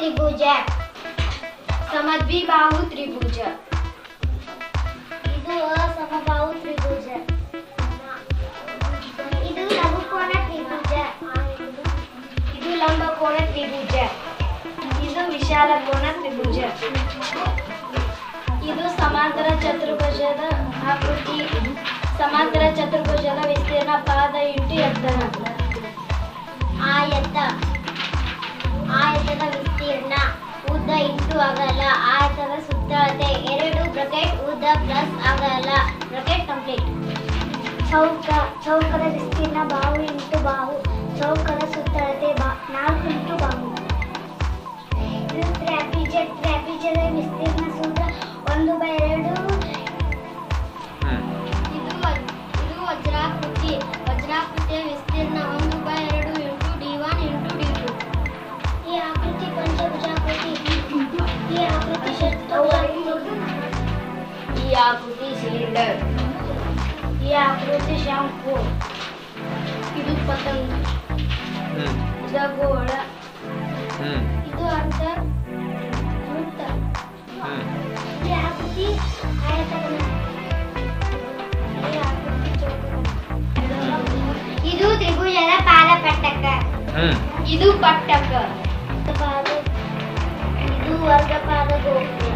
ತ್ರಿಭುಜ. ಸಮದ್ವಿಬಾಹು ತ್ರಿಭುಜ. ಇದು ಅಸಮಬಾಹು ತ್ರಿಭುಜ. ಇದು ಲಘುಕೋನ ತ್ರಿಭುಜ. ಇದು ಲಂಬಕೋನ ತ್ರಿಭುಜ. ಇದು ವಿಶಾಲ ಕೋನ ತ್ರಿಭುಜ. ಇದು ಸಮಾಂತರ ಚತುರ್ಭುಜದ ಆಕೃತಿ. ಸಮಾಂತರ ಚತುರ್ಭುಜದ ವಿಸ್ತೀರ್ಣ ಪಾದ ಇಂಟು ಎತ್ತರ. ಆಯತದ ವಿಸ್ತೀರ್ಣ ಉದ್ದ ಇಂಟು ಅಗಲ. ಆಯತದ ಸುತ್ತಳತೆ 2 ಬ್ರಾಕೆಟ್ ಉದ್ದ ಪ್ಲಸ್ ಅಗಲ ಬ್ರಾಕೆಟ್ ಕಂಪ್ಲೀಟ್. ಚೌಕದ ವಿಸ್ತೀರ್ಣ ಬಾಹು ಇಂಟು ಬಾಹು. ಚೌಕದ ಸುತ್ತಳತೆ 4 ಇಂಟು ಬಾಹು. ಇದು ಟ್ರಾಪಿಜದ ವಿಸ್ತೀರ್ಣ ಸೂತ್ರ 1/2. ಇದು ವಜ್ರಾಕೃತಿ. ವಜ್ರಾಕೃತಿಯ ವಿಸ್ತೀರ್ಣ 1/2 ಇಂಟು d1 ಇಂಟು d2. ಈ ಆಕೃತಿ ಪಂಚಭುಜಾಕೃತಿ. ಈ ಆಕೃತಿ ಸಿಲಿಂಡರ್. ಈ ಆಕೃತಿ ಶಂಕು. ಇದು ಪತಂಗ. ಇದು ಗೋಳ. ಇದು ಅರ್ಧ ವೃತ್ತ. ಈ ಆಕೃತಿ ಆಯತಗಳ. ಈ ಆಕೃತಿ ಚೌಕ. ಇದು ತ್ರಿಭುಜದ ಪಾದಪಟ್ಟಕ. ಇದು ಪಟ್ಟಕ. ಇದು ವರ್ಗಪಾದ ಗೋಪುರ.